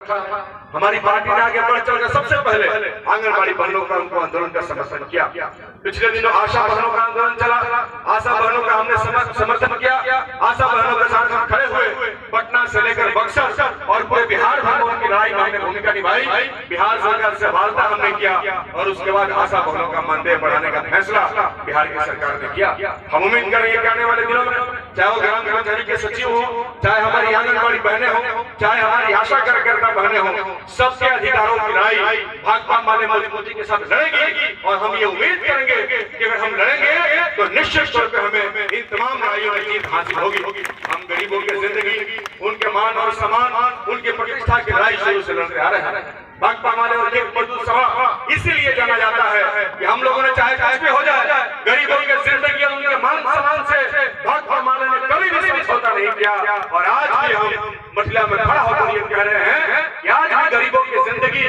हमारी पार्टी ने आगे बढ़ चलकर सबसे पहले आंगनबाड़ी बहनों का उनको आंदोलन का समर्थन किया। पिछले दिनों आशा बहनों का आंदोलन चला, आशा बहनों का हमने समर्थन किया। आशा बहनों के साथ हम खड़े हुए पटना से लेकर बक्सर और पूरे बिहार भर में उनकी लड़ाई में हमने भूमिका निभाई। बिहार सरकार से वार्ता हमने किया और उसके बाद आशा बहनों का मानदेय बढ़ाने का फैसला बिहार की सरकार ने किया। हम उम्मीद करेंगे कि आने वाले दिनों में चाहे वो ग्राम कर्मचारी के सचिव हो, चाहे हमारी आंगनबाड़ी बहनें हो, चाहे हमारी आशा कार्यकर्ता बहनें हो, सबके अधिकारों की लड़ाई भाकपा माले मजबूती के साथ लड़ेगी। और हम ये उम्मीद करेंगे कि अगर हम लड़ेंगे तो निश्चित तौर पर हमें इन तमाम लड़ाइयों में जीत हासिल होगी। हम गरीबों की जिंदगी, उनके मान और सम्मान, उनकी प्रतिष्ठा की लड़ाई शुरू से लड़ते आ रहे हैं। भाकपा माले और मजदूर सभा इसीलिए जाना जाता है कि हम लोगों ने चाहे कुछ भी हो जाए, गरीबों की जिंदगी और उनके मान सम्मान से भाकपा माले ने कभी भी समझौता नहीं किया। और आज भी हम मठिला में खड़ा होकर ये कह रहे हैं कि आज भी गरीबों की जिंदगी,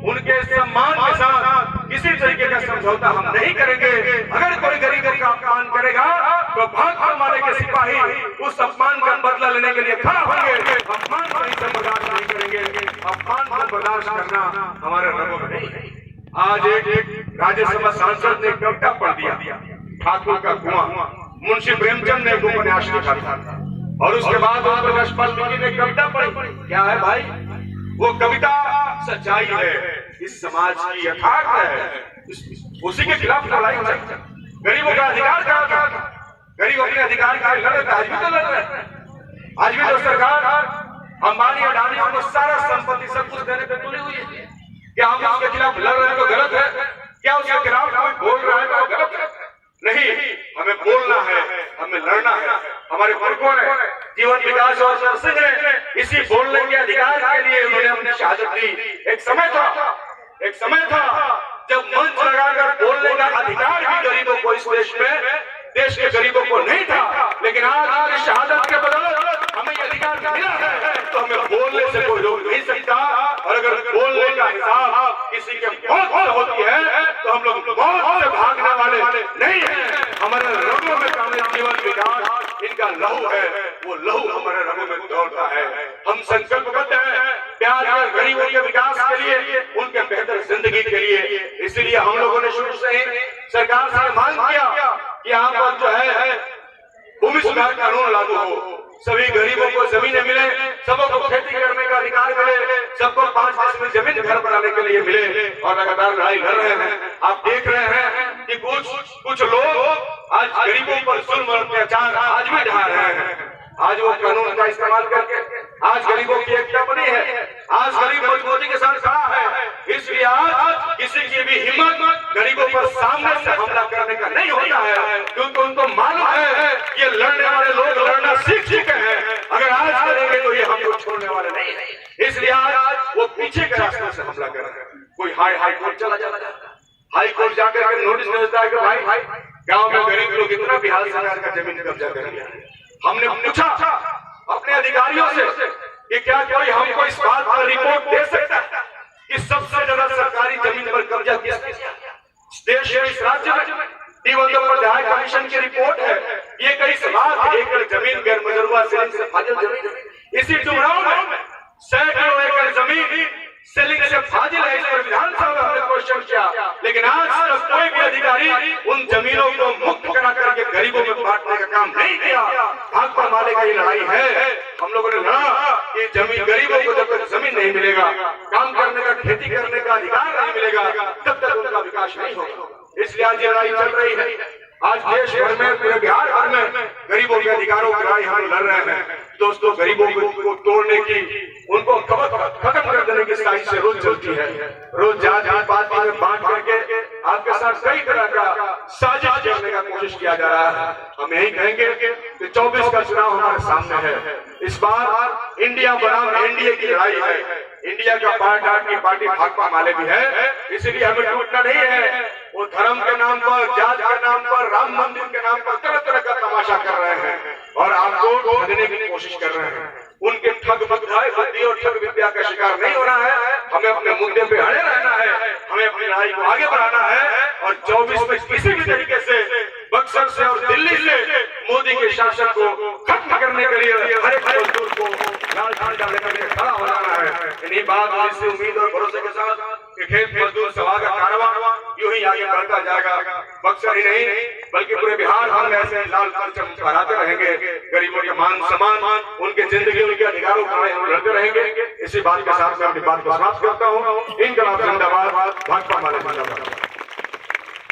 उनके सम्मान के साथ किसी तरीके का समझौता हम नहीं करेंगे। अगर कोई गरीबों का अपमान करेगा तो भाकपा माले के सिपाही उस अपमान का बदला लेने के लिए खड़ा होंगे। अपमान को नहीं बर्दाश्त नहीं करेंगे, अपमान को बर्दाश्त करना हमारे रगों में नहीं है। आज एक राज्यसभा सांसद ने कविता पढ़ दिया, ठाकुर का कुआं। मुंशी प्रेमचंद ने उपन्यास लिखा था और उसके बाद ने कविता पढ़ी। क्या है भाई? वो कविता सच्चाई है, इस समाज की यथार्थ है, उसी के खिलाफ लड़ाई हो रही है। गरीबों का अधिकार कहा था, गरीब अपने अधिकार के लिए लड़ रहे, आज भी तो लड़ रहे हैं। आज भी तो सरकार अंबानी अडानियों को सारा संपत्ति सब कुछ देने पर तुली हुई है। क्या हम उसके खिलाफ लड़ रहे हैं तो गलत है? क्या उसके खिलाफ कोई बोल रहा है तो गलत है? नहीं, हमें बोलना है, हमें लड़ना है। हमारे पुरखों ने, जीवन विकास और सिंह ने इसी बोलने के अधिकार के लिए उन्होंने अपनी शहादत दी। एक समय था जब मंच लगाकर बोलने का अधिकार भी गरीबों को इस देश के गरीबों को नहीं था। लेकिन आज की शहादत के बदौलत हमें ये अधिकार मिला है, तो हमें बोलने से कोई रोक नहीं सकता। और अगर बोलने का हिसाब किसी के मौत से होती है तो हम लोग मौत से भागने वाले नहीं है। हमारे रगों में कांग्रेस जीवन विकास इनका लहू है, वो लहू हमारे रगों में दौड़ता है। हम संकल्पबद्ध हैं प्यार और गरीबों के विकास के लिए, उनके बेहतर जिंदगी के लिए। इसलिए हम लोगों ने शुरू से ही सरकार से मांग किया कि यहाँ पर जो है भूमि सुधार कानून लागू हो, सभी गरीबों को जमीनें मिले, सबको खेती करने का अधिकार मिले, सबको 5 में जमीन घर बनाने के लिए मिले। और लगातार लड़ाई लड़ रहे हैं। आप देख रहे हैं कि कुछ लोग आज गरीबों पर जुल्म और अत्याचार आज भी ढा रहे हैं। आज वो कानून का इस्तेमाल करके आज गरीबों की एकता बनी है, आज गरीब मजबूती के साथ खड़ा है। इसलिए आज किसी की भी हिम्मत गरीबों पर सामने से हमला करने का नहीं होता है, क्योंकि उनको मालूम है ये लड़ने वाले लोग लड़ना सीख चुके हैं। अगर आज करेंगे तो ये हमको छोड़ने वाले नहीं है। इसलिए आज वो पीछे के रास्ते से हमला कर रहे हैं। कोई हाई कोर्ट चला जाता है, हाई कोर्ट जाकर के नोटिस भेजता है कि भाई गाँव में गरीब लोग इतना बिहार सरकार का जमीन कब्जा कर लिया है। हमने पूछा अपने अधिकारियों से कि क्या कोई हमको इस बात पर रिपोर्ट दे सकता है कि सबसे ज्यादा सरकारी जमीन पर कब्जा किसने किया देश में, इस राज्य में? दीनदयाल कमीशन की रिपोर्ट है, ये कई 1,00,000 एकड़ जमीन गैर मजरूआ सेलिंग से फाजिल जमीन। इसी डुमरांव में सैकड़ों एकड़ जमीन सेलिंग से फाजिल है। इस पर विधानसभा में हमने क्वेश्चन किया, लेकिन आज तक कोई भी अधिकारी उन जमीनों को मुक्त करा करके गरीबों में बांटने का काम नहीं किया। भाकपा माले की लड़ाई है। हम लोगों ने लड़ा कि जमीन गरीबों को जब तक जमीन नहीं मिलेगा, काम करने का, खेती करने का अधिकार नहीं मिलेगा, तब तक उनका विकास नहीं होगा। इसलिए आज ये लड़ाई चल रही है। आज देश भर में, पूरे बिहार भर में गरीबों के अधिकारों की लड़ाई हम लड़ रहे हैं। दोस्तों, गरीबों को तोड़ने की, उनको खत्म कर देने की साजिश से रोज चलती है। रोज जात पात में बांट करके आपके साथ कई तरह का साजिश करने का कोशिश किया जा रहा है। हम यही कहेंगे कि 24 का चुनाव हमारे सामने है। इस बार इंडिया बनाम एनडीए की लड़ाई है। इंडिया का पार्टी भाकपा माले भी है, इसलिए हमें टूटना नहीं है। वो धर्म के नाम पर, जात के नाम पर, राम मंदिर के नाम पर तरह तरह का तमाशा कर रहे हैं और आपको ठगने की कोशिश कर रहे हैं। उनके ठग बुद्धि और ठग विद्या का शिकार नहीं होना है। हमें अपने मुद्दे पे अड़े रहना है, हमें अपनी लड़ाई को आगे बढ़ाना है। और 24 में किसी भी तरीके से बक्सर बक्सर से और दिल्ली से मोदी के शासन को खत्म करने के लिए हर एक मजदूर को लाल झंडा लेकर खड़ा हो जाना है। इन्हीं बात से उम्मीद और भरोसे के साथ कि खेत मजदूर सभा का कारवां यूं ही आगे बढ़ता जाएगा। बक्सर ही नहीं बल्कि पूरे बिहार भर में ऐसे लाल परचम फहराते रहेंगे। गरीबों के मान सम्मान, उनके जिंदगी, उनके अधिकारों का हम लड़ते रहेंगे। इसी बात के साथ मैं अपनी बात को समाप्त करता हूँ। इनकलाब जिंदाबाद, भाजपा वाले जिंदाबाद।